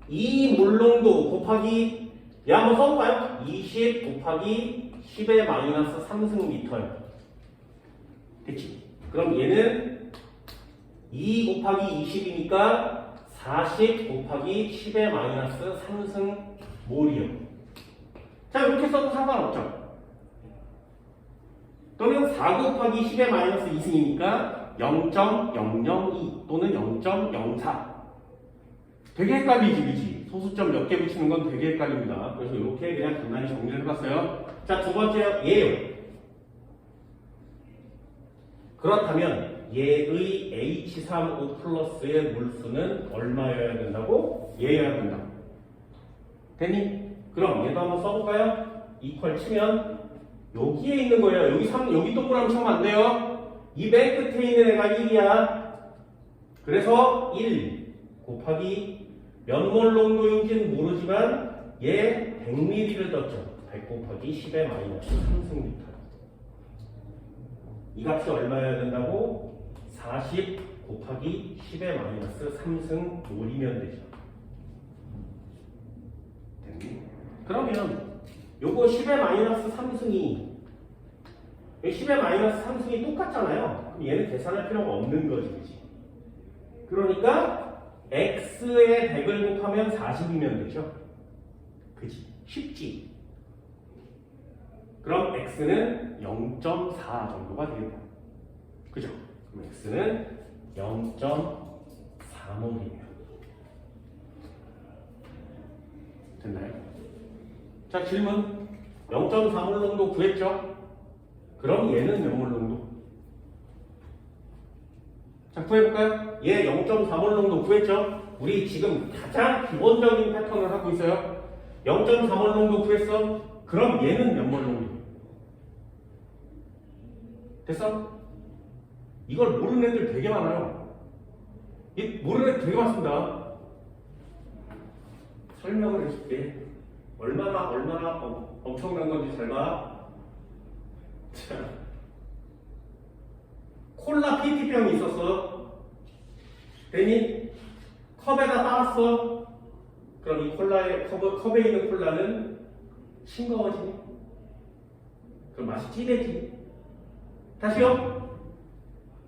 Speaker 1: 2 몰농도 곱하기 얘 한번 써볼까요? 20 곱하기 10의 마이너스 3승미터요. 됐지? 그럼 얘는 2 곱하기 20이니까 40 곱하기 10의 마이너스 3승 몰이요. 자, 이렇게 써도 상관없죠. 또는 4 곱하기 10의 마이너스 2승이니까 0.002 또는 0.04. 되게 헷갈리지, 그지? 소수점 몇 개 붙이는 건 되게 헷갈립니다. 그래서 이렇게 그냥 간단히 정리를 해봤어요. 자, 두 번째 얘요. 그렇다면 얘의 H3O 플러스의 물수는 얼마여야 된다고? 얘여야 된다. 됐니? 그럼 얘도 한번 써볼까요? 이퀄 치면 여기에 있는 거예요. 여기 동그라미 치면 안 돼요. 이 맨 끝에 있는 애가 1이야. 그래서 1 곱하기 몇 몰 농도인지는 모르지만 얘 100ml를 떴죠. 100 곱하기 10의 마이너스 3승미터. 이 값이 얼마여야 된다고? 40 곱하기 10의 마이너스 3승 몰이면 되죠. 됐니? 그러면 요거 10의 마이너스 3승이 10의 마이너스 3승이 똑같잖아요. 그럼 얘는 계산할 필요가 없는 거지, 그치? 그러니까 x에 100을 곱하면 40이면 되죠. 그치? 쉽지? 그럼 x는 0.4 정도가 되겠다. 그죠? 그럼 x는 0.4몰이에요. 됐나요? 자, 질문. 0.4몰 정도 구했죠? 그럼 얘는 몇 몰 정도? 자, 구해볼까요? 얘 0.4몰 정도 구했죠? 우리 지금 가장 기본적인 패턴을 하고 있어요. 0.4몰 정도 구했어? 그럼 얘는 몇 몰 정도? 됐어? 이걸 모르는 애들 되게 많아요. 모르는 애들 되게 많습니다. 설명을 해줄게. 얼마나 엄청난 건지 잘 봐. 자, 콜라 PT병이 있었어. 괜히 컵에다 따랐어. 그럼 이 컵에 있는 콜라는 싱거워지니? 그럼 맛이 진해지. 다시요.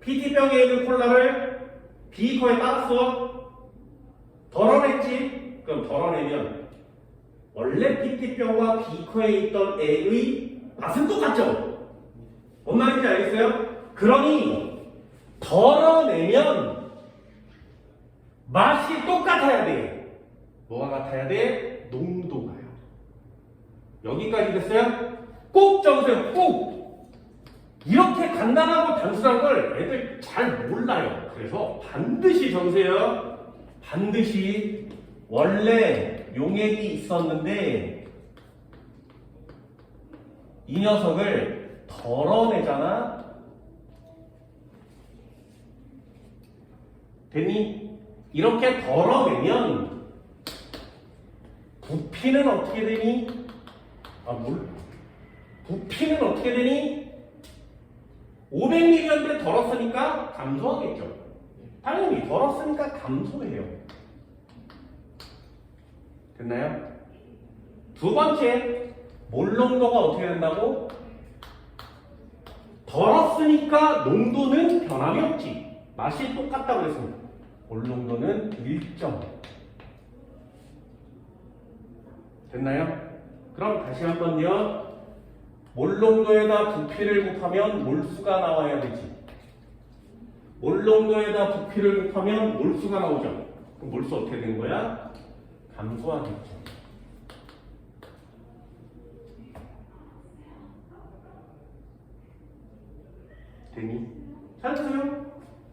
Speaker 1: PT병에 있는 콜라를 비커에 따랐어. 덜어냈지. 그럼 덜어내면 원래 PT병과 비커에 있던 애의 맛은 똑같죠? 뭔 말인지 알겠어요? 그러니 덜어내면 맛이 똑같아야 돼. 뭐가 같아야 돼? 농도가요. 여기까지 됐어요? 꼭 적으세요. 꼭! 이렇게 간단하고 단순한 걸 애들 잘 몰라요. 그래서 반드시 적으세요. 반드시. 원래 용액이 있었는데 이 녀석을 덜어내잖아. 됐니? 이렇게 덜어내면 부피는 어떻게 되니? 부피는 어떻게 되니? 500ml였는데 덜었으니까 감소하겠죠. 당연히 덜었으니까 감소해요. 됐나요? 두 번째, 몰 농도가 어떻게 된다고? 덜었으니까 농도는 변함이 없지. 맛이 똑같다고 그랬습니다. 몰 농도는 일정. 됐나요? 그럼 다시 한번요. 몰 농도에다 부피를 곱하면 몰수가 나와야 되지. 몰 농도에다 부피를 곱하면 몰수가 나오죠. 그럼 몰수 어떻게 되는 거야? 감소하겠죠. 되니? 잘 보세요.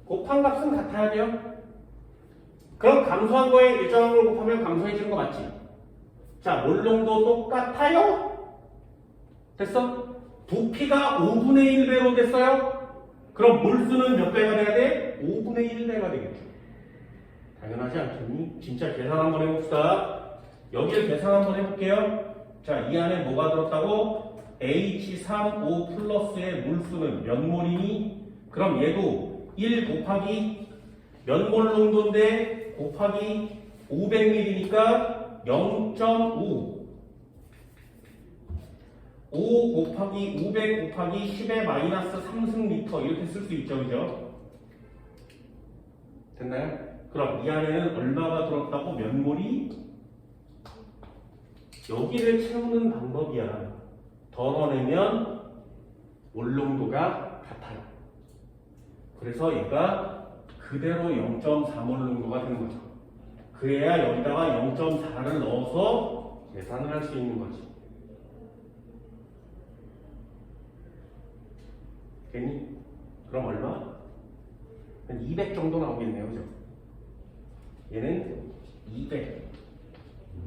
Speaker 1: 곱한 값은 같아야 돼요. 그럼 감소한 거에 일정한 걸 곱하면 감소해지는 거 맞지? 자, 몰 농도 똑같아요? 됐어? 부피가 5분의 1배로 됐어요? 그럼 몰수는 몇 배가 돼야 돼? 5분의 1배가 되겠죠. 당연하지 않겠니? 진짜 계산 한번 해봅시다. 여기를 계산 한번 해볼게요. 자, 이 안에 뭐가 들었다고? H3O 플러스의 몰수는 몇 몰이니? 그럼 얘도 1 곱하기 몇 몰 농도인데 곱하기 500ml니까 0.5 5 곱하기 500 곱하기 10의 마이너스 3승리터 이렇게 쓸 수 있죠. 그죠? 됐나요? 그럼 이 안에는 얼마가 들었다고? 몇 몰이? 여기를 채우는 방법이야. 덜어내면 몰 농도가 같아요. 그래서 얘가 그대로 0.4몰 농도가 되는 거죠. 그래야 여기다가 0.4를 넣어서 계산을 할 수 있는 거지. 됐니? 그럼 얼마? 한 200 정도 나오겠네요. 그죠? 얘는 200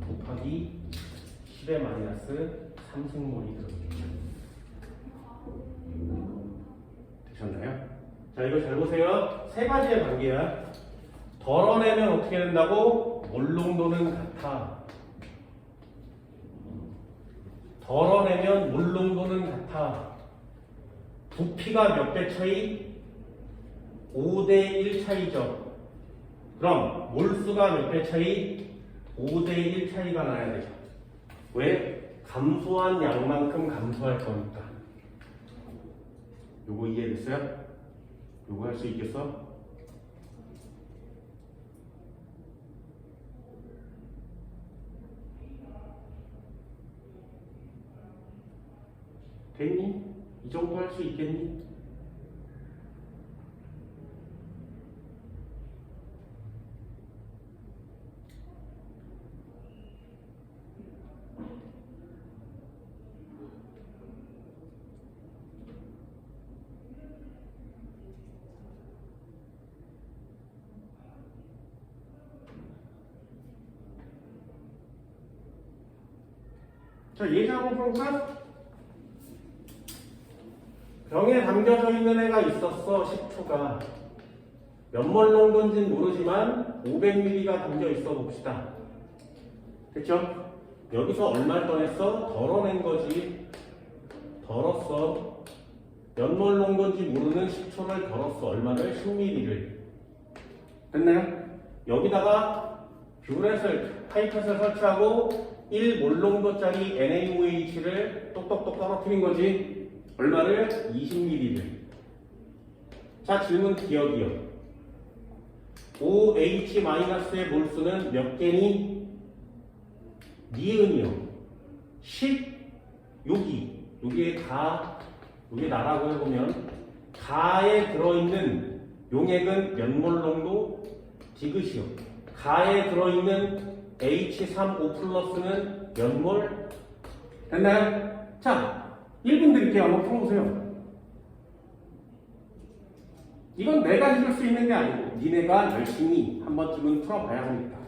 Speaker 1: 곱하기 10의 마이너스 3승몰이 들어있겠죠. 되셨나요? 자, 이거 잘 보세요. 세 가지의 관계야. 덜어내면 어떻게 된다고? 몰 농도는 같아. 덜어내면 몰 농도는 같아. 부피가 몇 배 차이? 5대1 차이죠. 그럼 몰수가 몇 배 차이? 5대1 차이가 나야 되죠. 왜? 감소한 양만큼 감소할 거니까. 요거 이해됐어요? 요거 할 수 있겠어? 됐니? 이 정도 할 수 있겠니? 자, 예제 한번 풀어볼까? 병에 담겨져 있는 애가 있었어. 식초가 몇 몰 농도인지는 모르지만 500ml가 담겨 있어 봅시다. 됐죠? 여기서 얼마를 더했어? 덜어낸 거지. 덜었어. 몇 몰 농도인지 모르는 식초를 덜었어. 얼마를? 10ml를. 됐나요? 여기다가 뷰렛을 파이펫을 설치하고 1몰 농도짜리 NaOH를 똑똑똑 떨어뜨린 거지. 얼마를? 20ml를. 자, 질문 기억이요. OH-의 몰수는 몇 개니? 니은이요. 10? 여기에 가, 여기 나라고 해보면 가에 들어있는 용액은 몇 몰 농도? 디귿이요. 가에 들어있는 H3O 플러스는 몇 몰? 됐나요? 자, 1분 드릴게요. 한번 풀어보세요. 이건 내가 해줄 수 있는 게 아니고 니네가 열심히 한 번쯤은 풀어봐야 합니다.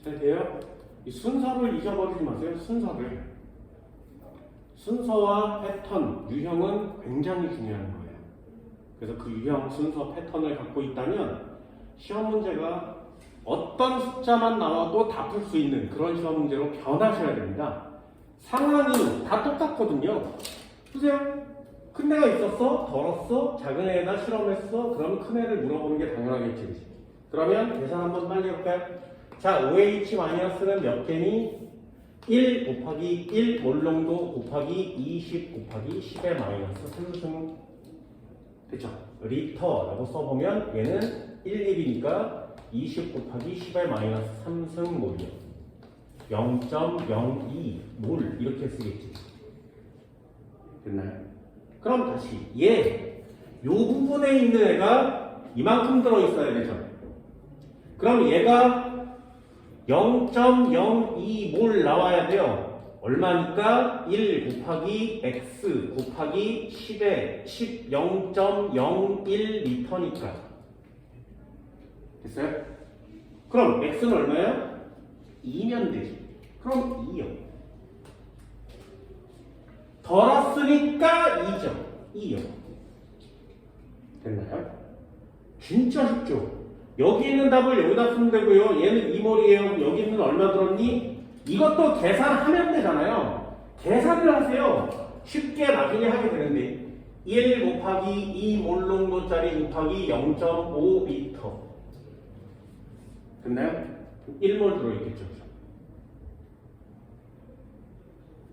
Speaker 1: 잘 돼요? 이 순서를 잊어버리지 마세요. 순서와 패턴, 유형은 굉장히 중요한 거예요. 그래서 그 유형, 순서, 패턴을 갖고 있다면 시험 문제가 어떤 숫자만 나와도 다 풀 수 있는 그런 시험 문제로 변하셔야 됩니다. 상황이 다 똑같거든요. 보세요. 큰 애가 있었어? 덜었어? 작은 애가 실험했어? 그러면 큰 애를 물어보는 게 당연하겠지. 그치? 그러면 계산 한번 빨리 해볼까요? 자, OH-는 몇 개니? 1 곱하기 1 몰농도 곱하기 20 곱하기 10의 마이너스 3승. 그쵸? 리터라고 써보면 얘는 1리니까 20 곱하기 10의 마이너스 3승 몰이요. 0.02 몰 이렇게 쓰겠지. 됐나요? 그럼 다시 요 부분에 있는 애가 이만큼 들어있어야 되죠. 그럼 얘가 0.02몰 나와야 돼요. 얼마니까? 1 곱하기 x 곱하기 10에 0.01리터니까. 됐어요? 그럼 x는 얼마예요? 2면 되지. 그럼 2요. 덜었으니까 2죠. 2요. 됐나요? 진짜 쉽죠? 여기 있는 답을 여기다 쓰면 되고요. 얘는 2몰이에요. 여기 있는 얼마 들었니? 이것도 계산하면 되잖아요. 계산을 하세요. 쉽게 나중에 하게 되는데 1 곱하기 2몰 농도짜리 곱하기 0.5리터 됐나요? 1몰 들어있겠죠.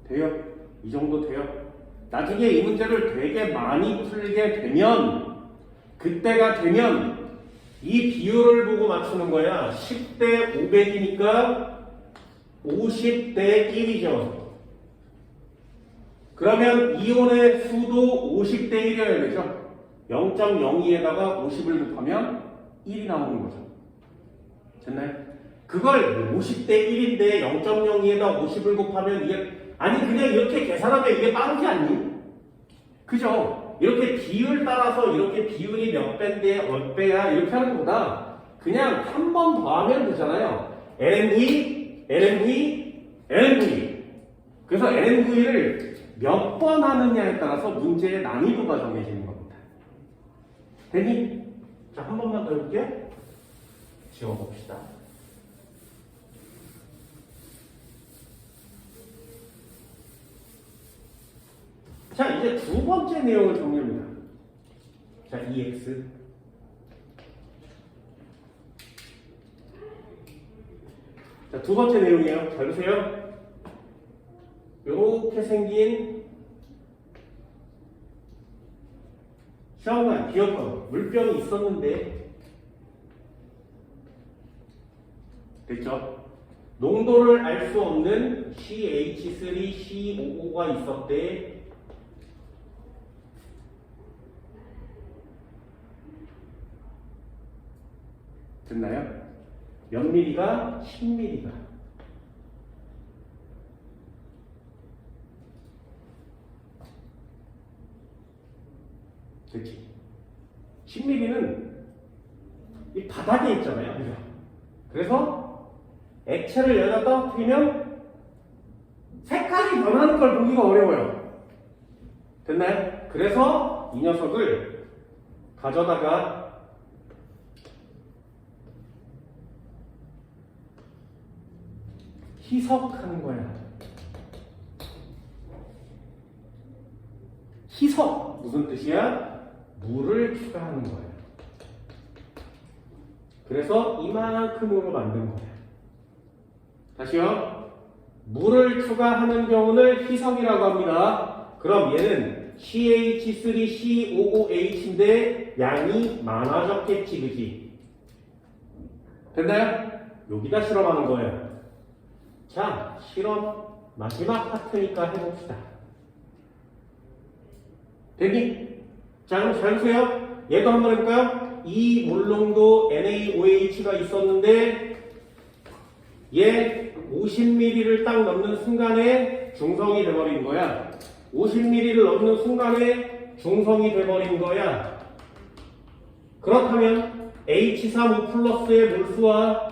Speaker 1: 돼요? 이 정도 돼요? 나중에 이 문제를 되게 많이 풀게 되면 그때가 되면 이 비율을 보고 맞추는 거야. 10대 500이니까 50대 1이죠. 그러면 이온의 수도 50대 1이어야 되죠. 0.02에다가 50을 곱하면 1이 나오는 거죠. 됐나요? 그걸 50대 1인데 0.02에다 50을 곱하면 이게 아니 그냥 이렇게 계산하면 이게 빠르지 않니? 그죠? 이렇게 비율 따라서 이렇게 비율이 몇 배인데 몇 배야 이렇게 하는 것보다 그냥 한 번 더 하면 되잖아요. LNV, LNV, LNV. 그래서 LNV를 몇 번 하느냐에 따라서 문제의 난이도가 정해지는 겁니다. 되니? 자, 한 번만 더 해볼게요. 지워봅시다. 자, 이제 두 번째 내용을 정리합니다. 자, EX. 자, 두 번째 내용이에요. 잘 보세요. 요렇게 생긴 시험관, 기억하고 물병이 있었는데 됐죠? 농도를 알 수 없는 CH3COO가 있었대. 됐나요? 몇 미리가? 10미리가. 됐지? 10미리는 이 바닥에 있잖아요. 그죠? 그래서 액체를 여기다 떨어뜨리면 색깔이 변하는 걸 보기가 어려워요. 됐나요? 그래서 이 녀석을 가져다가 희석하는 거야. 희석 무슨 뜻이야? 물을 추가하는 거야. 그래서 이만큼으로 만든 거야. 다시요. 물을 추가하는 경우는 희석이라고 합니다. 그럼 얘는 CH3COOH인데 양이 많아졌겠지, 그지? 됐나요? 여기다 실험하는 거예요. 자, 실험 마지막 파트니까 해봅시다. 되니? 자, 그럼 잘 보세요. 얘도 한번 해볼까요? 이 몰농도 NaOH가 있었는데 얘 50ml를 딱 넣는 순간에 중성이 돼버린 거야. 50ml를 넣는 순간에 중성이 돼버린 거야. 그렇다면 H3O 플러스의 몰수와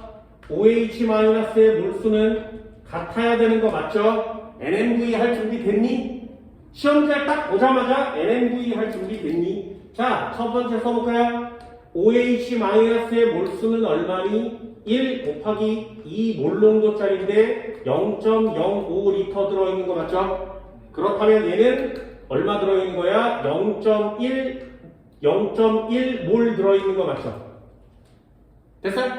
Speaker 1: OH-의 몰수는 같아야 되는 거 맞죠? NMV 할 준비 됐니? 시험지를 딱 보자마자 NMV 할 준비 됐니? 자, 첫 번째 써볼까요? OH-의 몰수는 얼마니? 1 곱하기 2 몰농도짜리인데 0.05리터 들어있는 거 맞죠? 그렇다면 얘는 얼마 들어있는 거야? 0.1몰 들어있는 거 맞죠? 됐어요?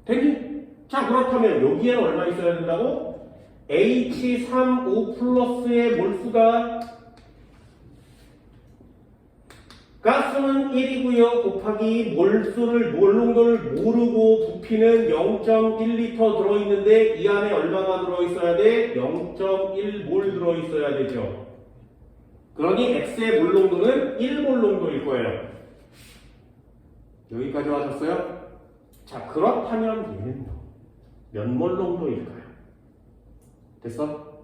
Speaker 1: 되니? 자, 그렇다면 여기에는 얼마 있어야 된다고? H35 플러스의 몰수가 가스는 1이고요. 곱하기 몰농도를 모르고 부피는 0.1리터 들어있는데 이 안에 얼마가 들어있어야 돼? 0.1몰 들어있어야 되죠. 그러니 X의 몰농도는 1몰농도일 거예요. 여기까지 와셨어요? 자, 그렇다면 얘는 몇 몰농도일까요? 됐어?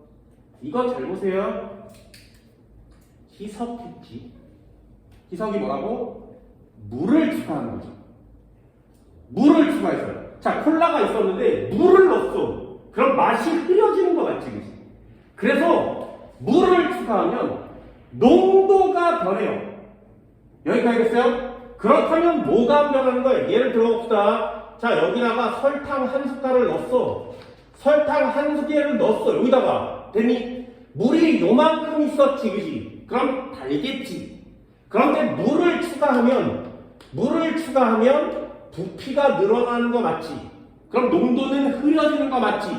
Speaker 1: 이거 잘 보세요. 희석했지. 희석이 뭐라고? 물을 추가하는 거죠. 물을 추가했어요. 자, 콜라가 있었는데 물을 넣었어. 그럼 맛이 흐려지는 거 맞지, 그치? 그래서 물을 추가하면 농도가 변해요. 여기까지 됐어요? 그렇다면 뭐가 변하는 거예요? 예를 들어봅시다. 자, 여기다가 설탕 한 숟갈을 넣었어. 설탕 한 개를 넣었어. 여기다가. 됐니? 물이 요만큼 있었지, 그치? 그럼 달겠지. 그런데 물을 추가하면 부피가 늘어나는 거 맞지? 그럼 농도는 흐려지는 거 맞지?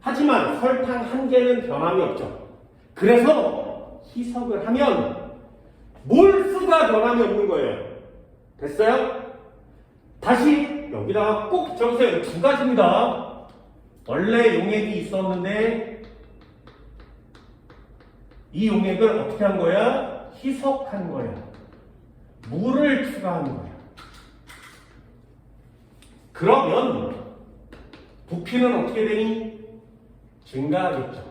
Speaker 1: 하지만 설탕 한 개는 변함이 없죠. 그래서 희석을 하면 몰수가 변함이 없는 거예요. 됐어요? 다시 여기다가 꼭 적으세요. 두 가지입니다. 원래 용액이 있었는데 이 용액을 어떻게 한 거야? 희석한 거야. 물을 추가한 거야. 그러면 부피는 어떻게 되니? 증가하겠죠.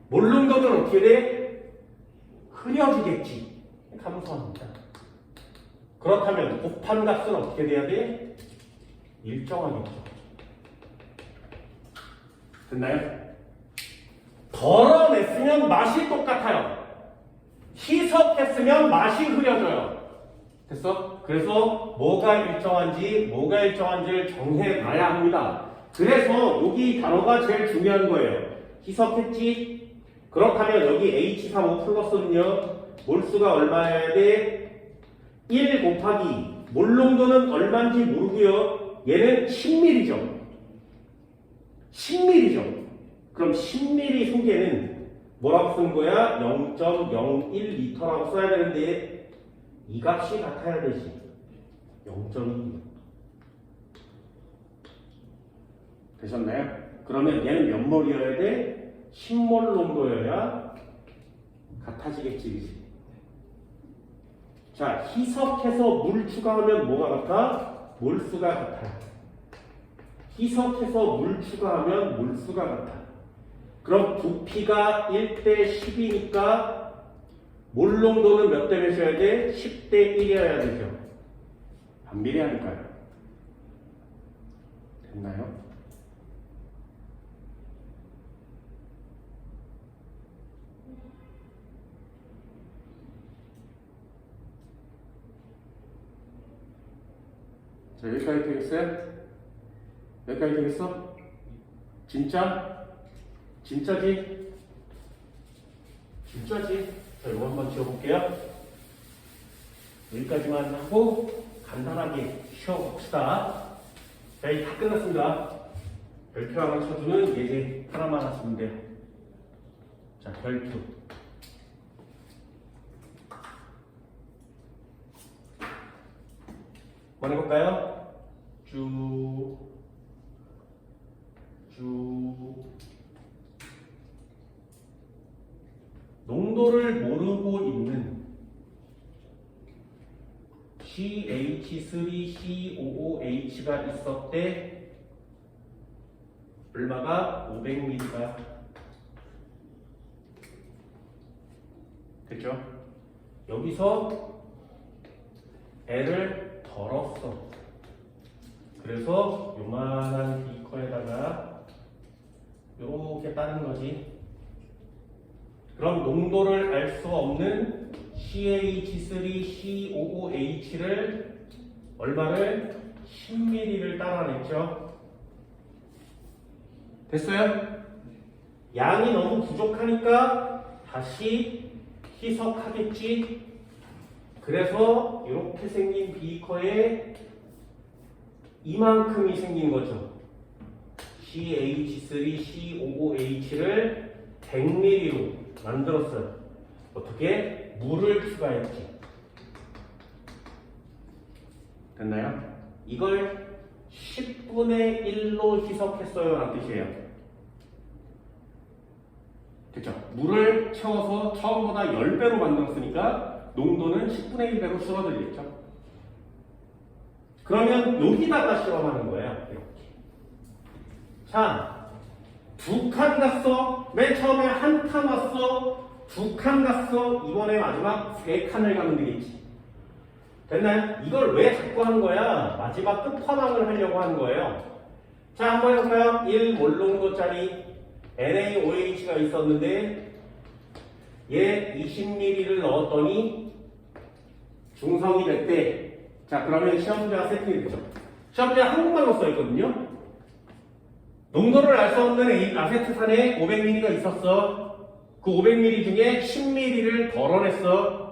Speaker 1: 몰농도는 어떻게 돼? 흐려지겠지. 감소합니다. 그렇다면 곱한 값은 어떻게 돼야 돼? 일정하겠죠. 됐나요? 덜어냈으면 맛이 똑같아요. 희석했으면 맛이 흐려져요. 됐어? 그래서 뭐가 일정한지를 정해놔야 합니다. 그래서 여기 단어가 제일 중요한 거예요. 희석했지? 그렇다면 여기 H35 플러스는요. 몰수가 얼마여야 돼? 1 곱하기 몰농도는 얼마인지 모르고요. 얘는 10ml죠. 10ml죠. 그럼 10ml 속에는 뭐라고 쓰는 거야? 0.01리터라고 써야 되는데 이 값이 같아야 되지. 0.1. 되셨나요? 그러면 얘는 몇 몰이어야 돼? 10몰 농도여야 같아지겠지, 그치? 자, 희석해서 물 추가하면 뭐가 같아? 몰수가 같아. 희석해서 물 추가하면 몰수가 같아. 그럼 부피가 1대 10이니까 몰농도는 몇 대 몇이어야 돼? 10대 1이어야 되죠. 반비례하니까요. 됐나요? 자, 여기까지 되겠어요? 여기까지 되겠어? 진짜? 진짜지? 진짜지? 자, 이거 한번 지워볼게요. 여기까지만 하고 간단하게 쉬어봅시다. 자, 이제 다 끝났습니다. 별표 하나 쳐주는 예제 하나만 하시면 돼요. 자, 별표. 한번 해볼까요? 쭉. 농도를 모르고 있는 CH3COOH가 있었대. 얼마가? 500ml가 됐죠? 여기서 L을 덜었어. 그래서 요만한 비커에다가 요렇게 따는 거지. 그럼 농도를 알 수 없는 CH3COOH를 얼마를? 10ml를 따라냈죠. 됐어요? 양이 너무 부족하니까 다시 희석하겠지. 그래서 이렇게 생긴 비커에 이만큼이 생긴 거죠. CH3COOH를 100ml로 만들었어요. 어떻게? 물을 추가했지. 됐나요? 이걸 10분의 1로 희석했어요 라는 뜻이에요. 됐죠? 물을 채워서 처음보다 10배로 만들었으니까 농도는 10분의 1배로 줄어들겠죠. 그러면 여기다가 실험하는 거예요. 이렇게. 자, 2칸 갔어. 맨 처음에 1칸 왔어. 2칸 갔어. 이번에 마지막 3칸을 가면 되겠지. 됐나요? 이걸 왜 자꾸 하는 거야? 마지막 끝판왕을 하려고 하는 거예요. 자, 한번 해볼까요? 1몰농도짜리 NaOH가 있었는데 얘 20ml를 넣었더니 중성이 됐대. 자, 그러면 시험지가 세팅이 되죠. 시험지가 한국말로 써있거든요. 농도를 알 수 없는 아세트산에 500ml가 있었어. 그 500ml 중에 10ml를 덜어냈어.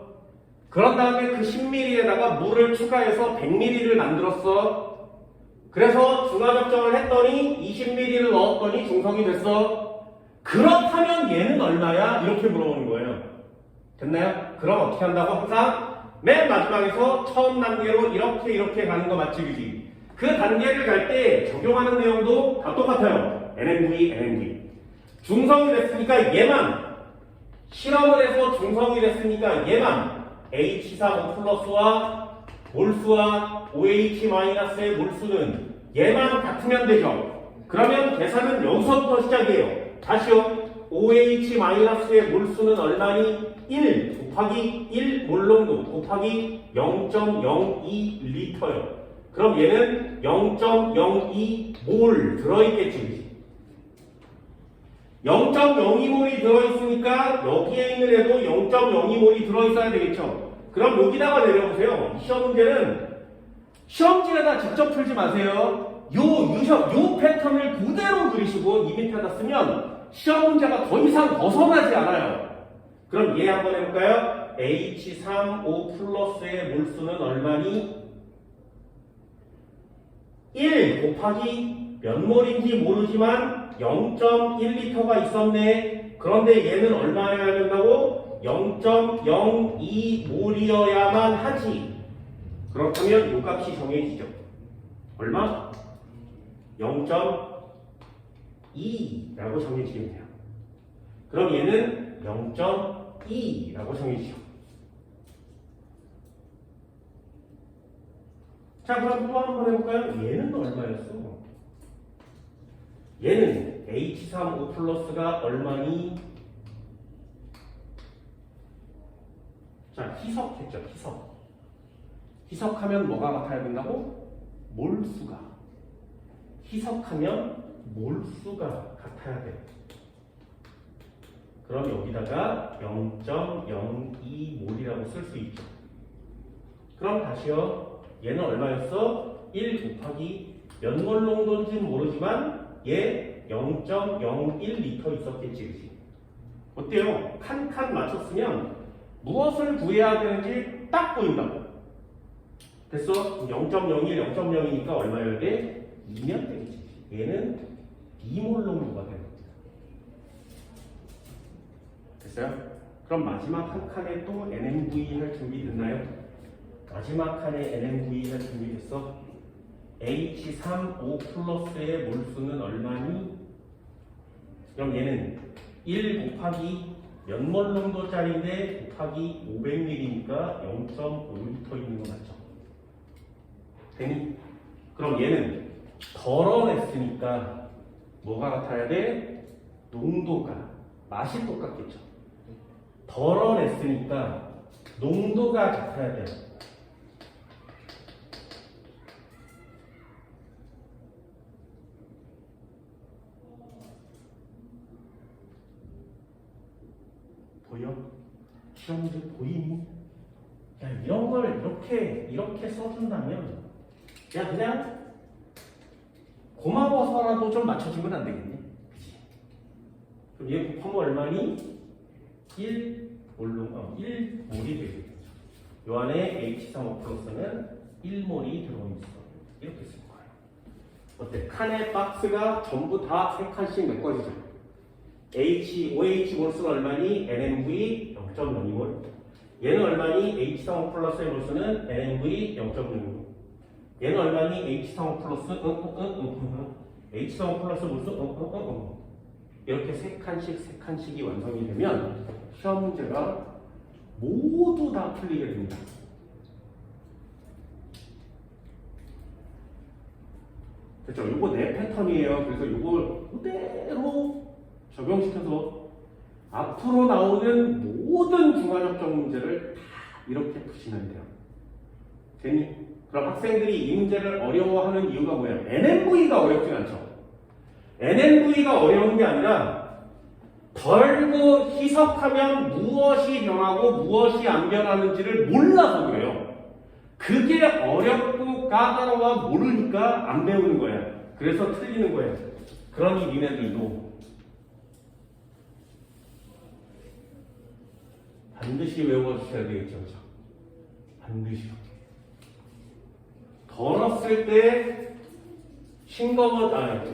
Speaker 1: 그런 다음에 그 10ml에다가 물을 추가해서 100ml를 만들었어. 그래서 중화적정을 했더니 20ml를 넣었더니 중성이 됐어. 그렇다면 얘는 얼마야? 이렇게 물어보는 거예요. 됐나요? 그럼 어떻게 한다고? 항상 맨 마지막에서 처음 단계로 이렇게 가는 거 맞지, 그지? 그 단계를 갈 때 적용하는 내용도 다 똑같아요. NMV. 중성이 됐으니까 얘만, 실험을 해서 중성이 됐으니까 얘만 H35 플러스와 몰수와 OH-의 몰수는 얘만 같으면 되죠. 그러면 계산은 여기서부터 시작이에요. 다시요. OH-의 몰수는 얼마니? 1 곱하기 1 몰농도 곱하기 0.02리터예요. 그럼 얘는 0.02 몰 들어있겠지. 0.02몰이 들어있으니까 여기에 있는 애도 0.02몰이 들어있어야 되겠죠. 그럼 여기다가 내려보세요. 이 시험 문제는 시험지에다 직접 풀지 마세요. 요 패턴을 그대로 그리시고 이 밑에다 쓰면 시험 문제가 더 이상 벗어나지 않아요. 그럼 얘 한번 해볼까요? H35 플러스의 몰수는 얼마니? 1 곱하기 몇 몰인지 모르지만 0.1리터가 있었네. 그런데 얘는 얼마여야 된다고? 0.02몰이어야만 하지. 그렇다면 요 값이 정해지죠. 얼마? 0.2라고 정해지면 돼요. 그럼 얘는 0.2라고 정해지죠. 자, 그럼 또 한 번 해볼까요? 얘는 얼마였어? 얘는 H35 플러스가 얼마니? 자, 희석했죠, 희석. 희석하면 뭐가 같아야 된다고? 몰수가. 희석하면 몰수가 같아야 돼요. 그럼 여기다가 0.02몰이라고 쓸 수 있죠. 그럼 다시요. 얘는 얼마였어? 1 곱하기 몇 몰 농도인지는 모르지만 얘 0.01리터 있었겠지, 그치? 어때요? 칸칸 맞췄으면 무엇을 구해야 되는지 딱 보인다고. 됐어? 0.01, 0.02니까 얼마여야 돼? 2면 되겠지. 얘는 2몰 농도가 되는 겁니다. 됐어요? 그럼 마지막 한 칸에 또 NMV 할 준비 됐나요? 마지막 칸에 NMV 할 준비 됐어? H35 플러스의 몰수는 얼마니? 그럼 얘는 1 곱하기 몇 몰 농도짜리인데 곱하기 500ml니까 0.5리터 있는 거 맞죠? 되니? 그럼 얘는 덜어냈으니까 뭐가 같아야 돼? 농도가. 맛이 똑같겠죠. 덜어냈으니까 농도가 같아야 돼요. 보여? 시험 문제 보이니? 야, 이런 걸 이렇게 써준다면 야, 그냥 고마워서라도 좀 맞춰주면 안 되겠니? 그치? 그럼 얘 곱하면 얼마니? 1몰이 되겠죠. 요 안에 H35 플러스는 1몰이 들어있어. 이렇게 쓸 거예요. 어때? 칸의 박스가 전부 다 3칸씩 메꿔지죠. OH 몰수가 얼마니? NMV 0.02몰. 얘는 얼마니? H35 플러스의 몰수는 NMV 0.06몰. 얘는 얼마니? H35 플러스 H35 플러스 몰수 이렇게 3칸씩이 완성이 되면 시험 문제가 모두 다 풀리게 됩니다. 그렇죠? 요거 내 패턴이에요. 그래서 요걸 그대로 적용시켜서 앞으로 나오는 모든 중화접점 문제를 다 이렇게 푸시면 돼요. 됐니? 그럼 학생들이 이 문제를 어려워하는 이유가 뭐예요? NMV가 어렵지 않죠? NMV가 어려운 게 아니라 덜고 희석하면 무엇이 변하고 무엇이 안 변하는지를 몰라서 그래요. 그게 어렵고 까다로워 모르니까 안 배우는 거예요. 그래서 틀리는 거예요. 그러니 니네들도 반드시 외워주셔야 되겠죠. 그죠? 반드시. 덜었을 때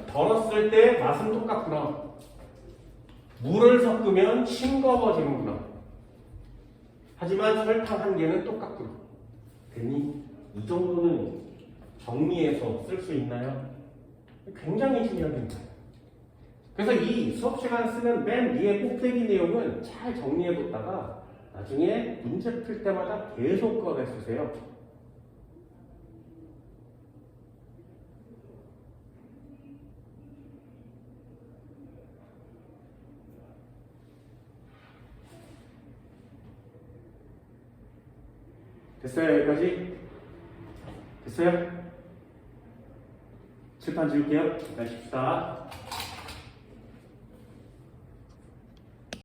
Speaker 1: 덜었을 때 맛은 똑같구나. 물을 섞으면 싱거워지는구나. 하지만 설탕 한 개는 똑같구나. 됐니? 이 정도는 정리해서 쓸 수 있나요? 굉장히 중요한 거예요. 그래서 이 수업 시간 쓰는 맨 위에 꼭대기 내용은 잘 정리해뒀다가 나중에 문제 풀 때마다 계속 꺼내 쓰세요. 됐어요? 여기까지? 됐어요? 칠판 지울게요. 잠깐 쉽시다.